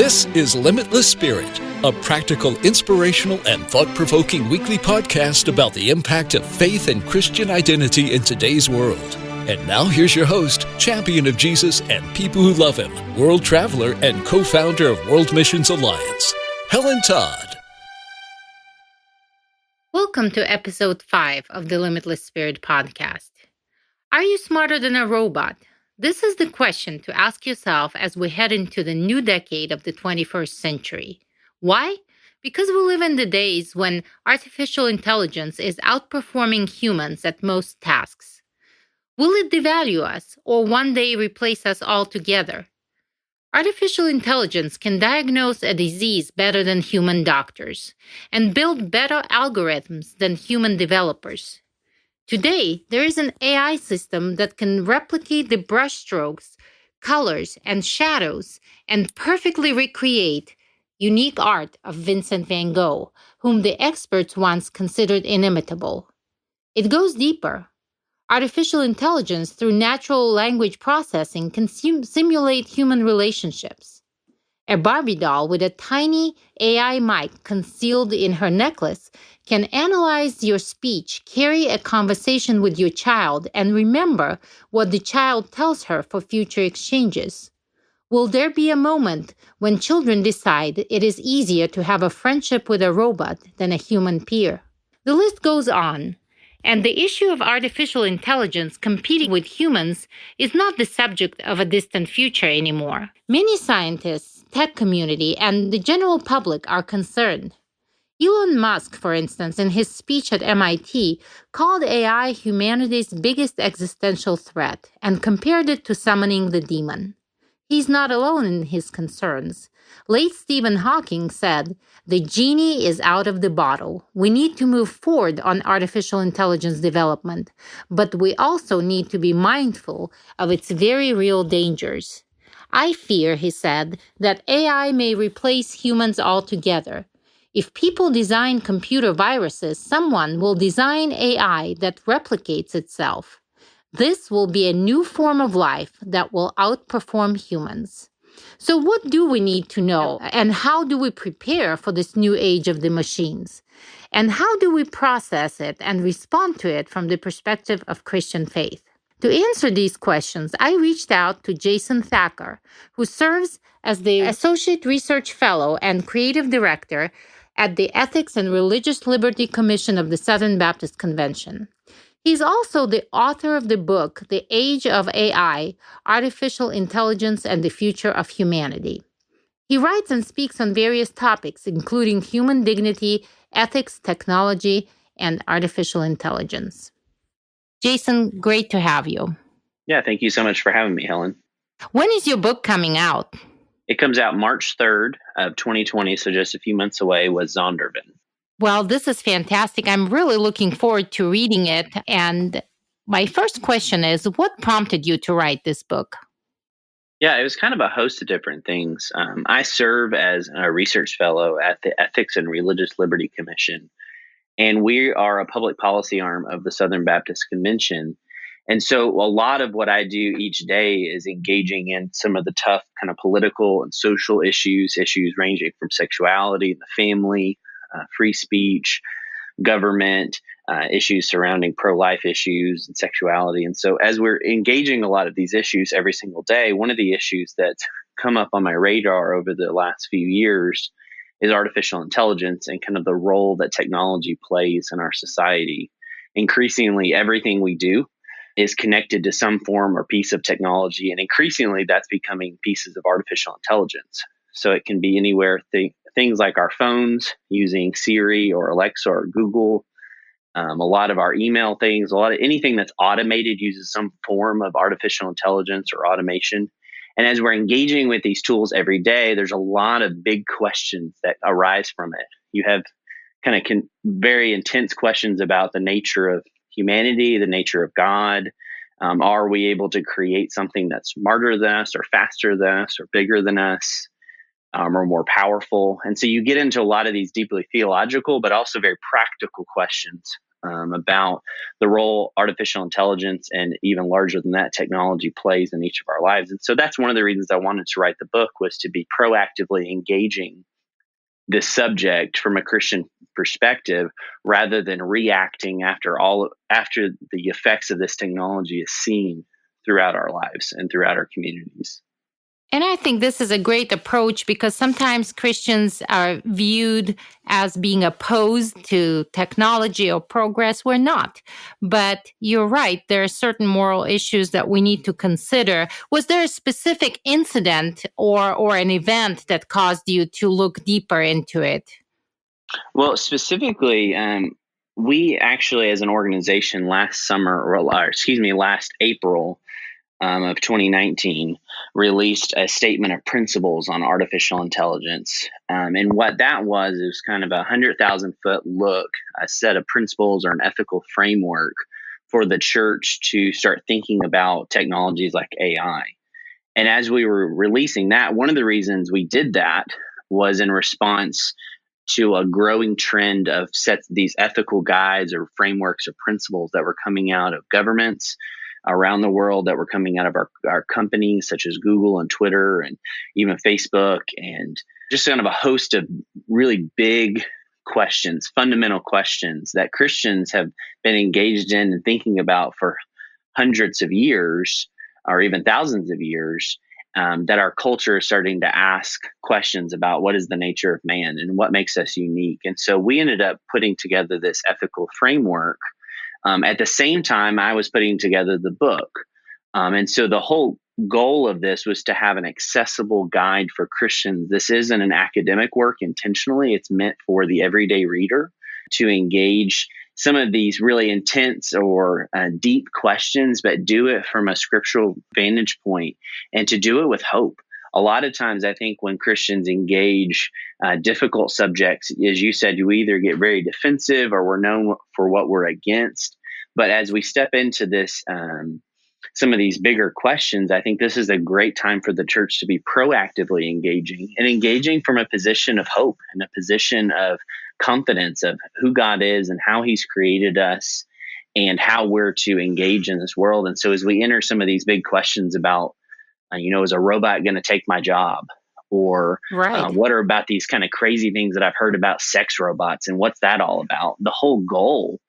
This is Limitless Spirit, a practical, inspirational, and thought-provoking weekly podcast about the impact of faith and Christian identity in today's world. And now here's your host, champion of Jesus and people who love him, world traveler and co-founder of World Missions Alliance, Helen Todd. Welcome to episode 5 of the Limitless Spirit podcast. Are you smarter than a robot? This is the question to ask yourself as we head into the new decade of the 21st century. Why? Because we live in the days when artificial intelligence is outperforming humans at most tasks. Will it devalue us or one day replace us altogether? Artificial intelligence can diagnose a disease better than human doctors and build better algorithms than human developers. Today, there is an AI system that can replicate the brushstrokes, colors, and shadows and perfectly recreate unique art of Vincent van Gogh, whom the experts once considered inimitable. It goes deeper. Artificial intelligence through natural language processing can simulate human relationships. A Barbie doll with a tiny AI mic concealed in her necklace can analyze your speech, carry a conversation with your child, and remember what the child tells her for future exchanges. Will there be a moment when children decide it is easier to have a friendship with a robot than a human peer? The list goes on. And the issue of artificial intelligence competing with humans is not the subject of a distant future anymore. Many scientists, tech community, and the general public are concerned. Elon Musk, for instance, in his speech at MIT, called AI humanity's biggest existential threat and compared it to summoning the demon. He's not alone in his concerns. Late Stephen Hawking said, "The genie is out of the bottle. We need to move forward on artificial intelligence development, but we also need to be mindful of its very real dangers. I fear," he said, "that AI may replace humans altogether. If people design computer viruses, someone will design AI that replicates itself. This will be a new form of life that will outperform humans." So what do we need to know, and how do we prepare for this new age of the machines? And how do we process it and respond to it from the perspective of Christian faith? To answer these questions, I reached out to Jason Thacker, who serves as the Associate Research Fellow and Creative Director at the Ethics and Religious Liberty Commission of the Southern Baptist Convention. He's also the author of the book, The Age of AI, Artificial Intelligence and the Future of Humanity. He writes and speaks on various topics, including human dignity, ethics, technology, and artificial intelligence. Jason, great to have you. Yeah, thank you so much for having me, Helen. When is your book coming out? It comes out March 3rd of 2020, so just a few months away with Zondervan. Well, this is fantastic. I'm really looking forward to reading it. And my first question is, what prompted you to write this book? Yeah, it was kind of a host of different things. I serve as a research fellow at the Ethics and Religious Liberty Commission, and we are a public policy arm of the Southern Baptist Convention. And so a lot of what I do each day is engaging in some of the tough kind of political and social issues ranging from sexuality, the family, free speech, government, issues surrounding pro-life issues and sexuality. And so as we're engaging a lot of these issues every single day, one of the issues that's come up on my radar over the last few years is artificial intelligence and kind of the role that technology plays in our society. Increasingly, everything we do is connected to some form or piece of technology, and increasingly that's becoming pieces of artificial intelligence. So it can be anywhere, things like our phones using Siri or Alexa or Google, a lot of our email things, anything that's automated uses some form of artificial intelligence or automation. And as we're engaging with these tools every day, there's a lot of big questions that arise from it. You have kind of very intense questions about the nature of humanity, the nature of God. Are we able to create something that's smarter than us or faster than us or bigger than us? Or more powerful. And so you get into a lot of these deeply theological, but also very practical questions about the role artificial intelligence and even larger than that technology plays in each of our lives. And so that's one of the reasons I wanted to write the book, was to be proactively engaging this subject from a Christian perspective rather than reacting after the effects of this technology is seen throughout our lives and throughout our communities. And I think this is a great approach because sometimes Christians are viewed as being opposed to technology or progress. We're not. But you're right, there are certain moral issues that we need to consider. Was there a specific incident or an event that caused you to look deeper into it? Well, specifically, we actually, as an organization, last April of 2019, released a statement of principles on artificial intelligence. And what that was, it was kind of a 100,000-foot look, a set of principles or an ethical framework for the church to start thinking about technologies like AI. And as we were releasing that, one of the reasons we did that was in response to a growing trend of these ethical guides or frameworks or principles that were coming out of governments around the world, that were coming out of our companies such as Google and Twitter and even Facebook, and just kind of a host of really big questions, fundamental questions that Christians have been engaged in and thinking about for hundreds of years or even thousands of years. That our culture is starting to ask questions about what is the nature of man and what makes us unique. And so we ended up putting together this ethical framework. At the same time, I was putting together the book. And so the whole goal of this was to have an accessible guide for Christians. This isn't an academic work intentionally. It's meant for the everyday reader to engage some of these really intense or deep questions, but do it from a scriptural vantage point and to do it with hope. A lot of times, I think when Christians engage difficult subjects, as you said, you either get very defensive or we're known for what we're against. But as we step into this, some of these bigger questions, I think this is a great time for the church to be proactively engaging from a position of hope and a position of confidence of who God is and how He's created us and how we're to engage in this world. And so as we enter some of these big questions about, is a robot going to take my job? Or Right. what are about these kind of crazy things that I've heard about sex robots and what's that all about? The whole goal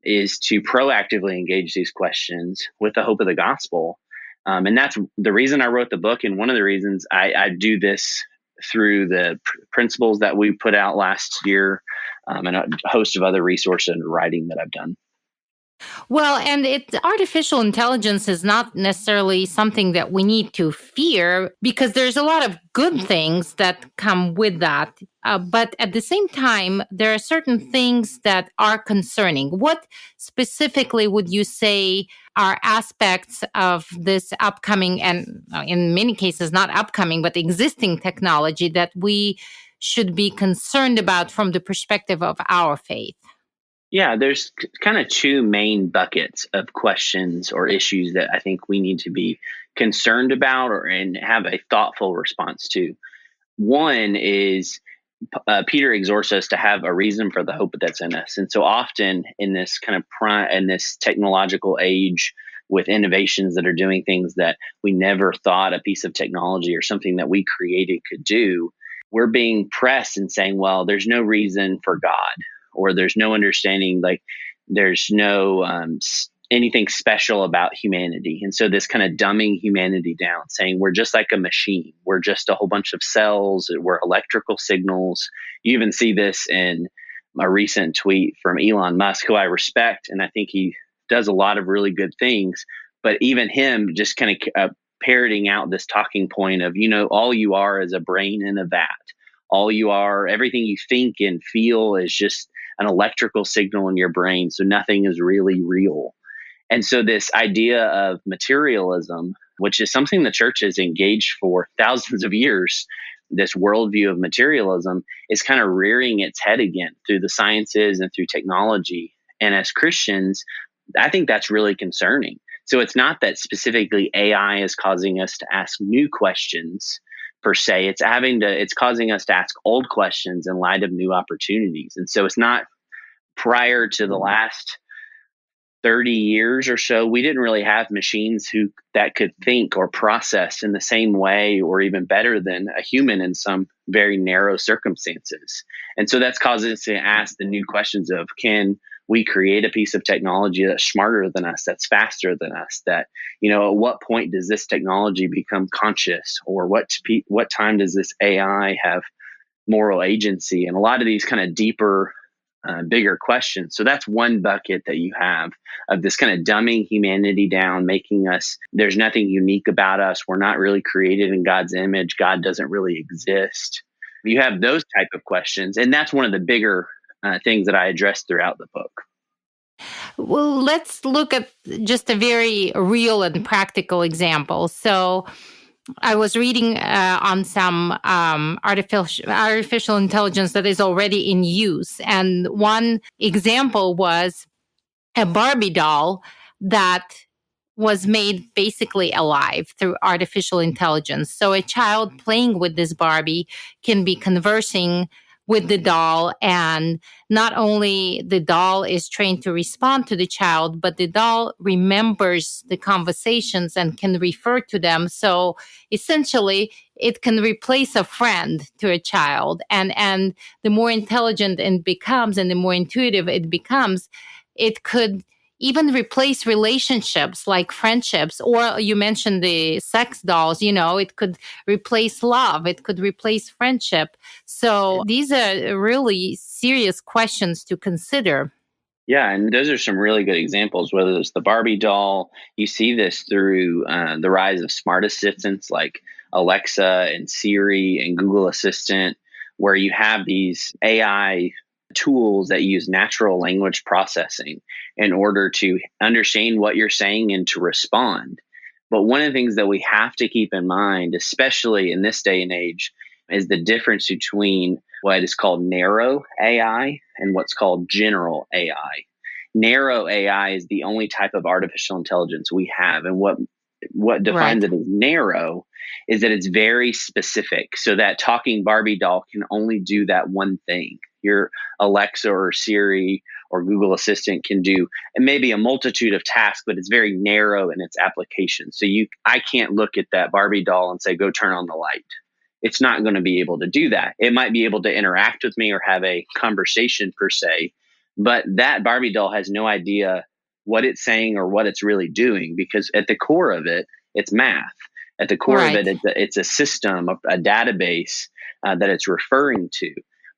is to proactively engage these questions with the hope of the gospel. And that's the reason I wrote the book. And one of the reasons I do this through the principles that we put out last year, and a host of other resources and writing that I've done. Well, and artificial intelligence is not necessarily something that we need to fear because there's a lot of good things that come with that. But at the same time, there are certain things that are concerning. What specifically would you say are aspects of this upcoming, and in many cases, not upcoming, but existing technology that we should be concerned about from the perspective of our faith? Yeah, there's kind of two main buckets of questions or issues that I think we need to be concerned about and have a thoughtful response to. One is Peter exhorts us to have a reason for the hope that's in us, and so often in this kind of in this technological age, with innovations that are doing things that we never thought a piece of technology or something that we created could do, we're being pressed and saying, well, there's no reason for God, or there's no understanding, like there's no anything special about humanity. And so this kind of dumbing humanity down, saying we're just like a machine. We're just a whole bunch of cells. We're electrical signals. You even see this in a recent tweet from Elon Musk, who I respect, and I think he does a lot of really good things. But even him just kind of parroting out this talking point of, all you are is a brain in a vat. All you are, everything you think and feel is just an electrical signal in your brain. So nothing is really real. And so this idea of materialism, which is something the church has engaged for thousands of years, this worldview of materialism is kind of rearing its head again through the sciences and through technology. And as Christians, I think that's really concerning. So it's not that specifically AI is causing us to ask new questions per se. It's causing us to ask old questions in light of new opportunities. And so it's not prior to the last 30 years or so, we didn't really have machines that could think or process in the same way or even better than a human in some very narrow circumstances. And so that's causing us to ask the new questions of, can we create a piece of technology that's smarter than us, that's faster than us, that, at what point does this technology become conscious, or what time does this AI have moral agency, and a lot of these kind of deeper, bigger questions. So that's one bucket that you have of this kind of dumbing humanity down, making us, there's nothing unique about us. We're not really created in God's image. God doesn't really exist. You have those type of questions. And that's one of the bigger things that I address throughout the book. Well, let's look at just a very real and practical example. So I was reading on some artificial intelligence that is already in use. And one example was a Barbie doll that was made basically alive through artificial intelligence. So a child playing with this Barbie can be conversing with the doll, and not only the doll is trained to respond to the child, but the doll remembers the conversations and can refer to them. So essentially it can replace a friend to a child, and the more intelligent it becomes and the more intuitive it becomes, it could even replace relationships like friendships, or you mentioned the sex dolls, it could replace love, it could replace friendship. So these are really serious questions to consider. Yeah, and those are some really good examples, whether it's the Barbie doll. You see this through the rise of smart assistants like Alexa and Siri and Google Assistant, where you have these AI tools that use natural language processing in order to understand what you're saying and to respond. But one of the things that we have to keep in mind, especially in this day and age, is the difference between what is called narrow AI and what's called general AI. Narrow AI is the only type of artificial intelligence we have. And what defines it as narrow is that it's very specific. So that talking Barbie doll can only do that one thing. Your Alexa or Siri or Google Assistant can do maybe a multitude of tasks, but it's very narrow in its application. So I can't look at that Barbie doll and say, go turn on the light. It's not going to be able to do that. It might be able to interact with me or have a conversation per se, but that Barbie doll has no idea what it's saying or what it's really doing, because at the core of it, it's math. At the core of it, it's a system, a database that it's referring to.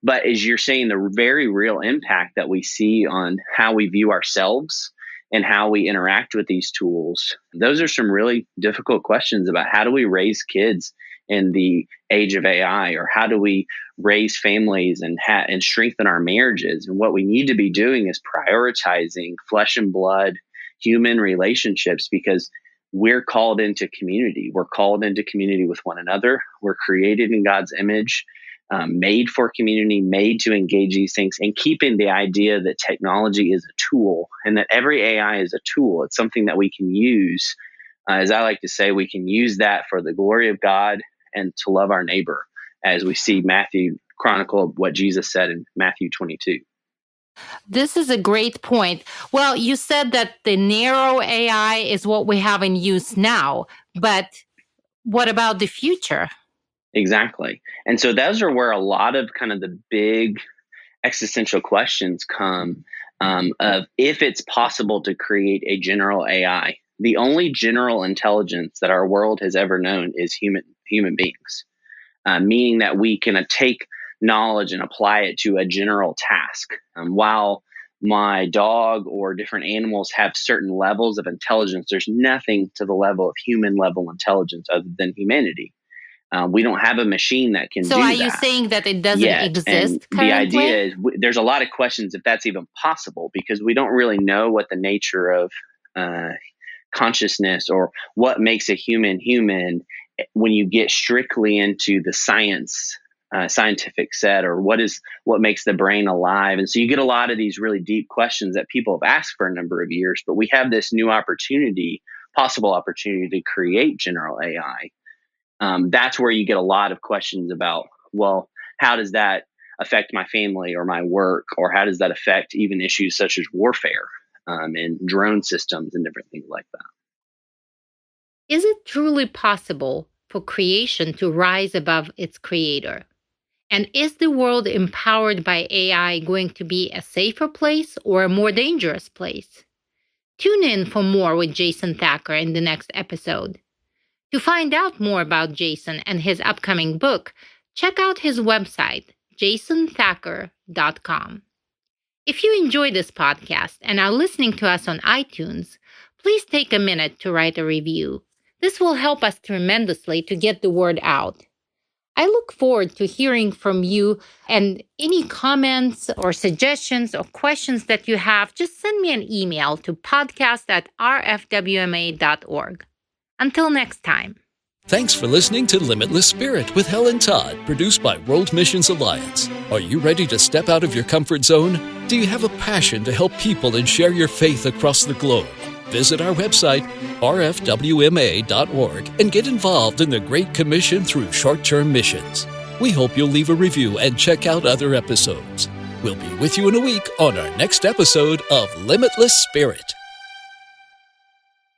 But as you're saying, the very real impact that we see on how we view ourselves and how we interact with these tools, those are some really difficult questions about how do we raise kids in the age of AI, or how do we raise families and strengthen our marriages. And what we need to be doing is prioritizing flesh and blood human relationships, because we're called into community. We're called into community with one another. We're created in God's image, made for community, made to engage these things, and keeping the idea that technology is a tool and that every AI is a tool. It's something that we can use. As I like to say, we can use that for the glory of God and to love our neighbor, as we see Matthew chronicle what Jesus said in Matthew 22. This is a great point. Well, you said that the narrow AI is what we have in use now, but what about the future? Exactly. And so those are where a lot of kind of the big existential questions come, of if it's possible to create a general AI. The only general intelligence that our world has ever known is human beings, meaning that we can take knowledge and apply it to a general task. While my dog or different animals have certain levels of intelligence, there's nothing to the level of human level intelligence other than humanity. We don't have a machine that can do that. So are you saying that it doesn't exist and currently? The idea is there's a lot of questions if that's even possible, because we don't really know what the nature of consciousness or what makes a human when you get strictly into the scientific set, or what makes the brain alive. And so you get a lot of these really deep questions that people have asked for a number of years, but we have this new possible opportunity to create general AI. That's where you get a lot of questions about, well, how does that affect my family or my work, or how does that affect even issues such as warfare? and drone systems and different things like that. Is it truly possible for creation to rise above its creator? And is the world empowered by AI going to be a safer place or a more dangerous place? Tune in for more with Jason Thacker in the next episode. To find out more about Jason and his upcoming book, check out his website, jasonthacker.com. If you enjoy this podcast and are listening to us on iTunes, please take a minute to write a review. This will help us tremendously to get the word out. I look forward to hearing from you, and any comments or suggestions or questions that you have, just send me an email to podcast@rfwma.org. Until next time. Thanks for listening to Limitless Spirit with Helen Todd, produced by World Missions Alliance. Are you ready to step out of your comfort zone? Do you have a passion to help people and share your faith across the globe? Visit our website, rfwma.org, and get involved in the Great Commission through short-term missions. We hope you'll leave a review and check out other episodes. We'll be with you in a week on our next episode of Limitless Spirit.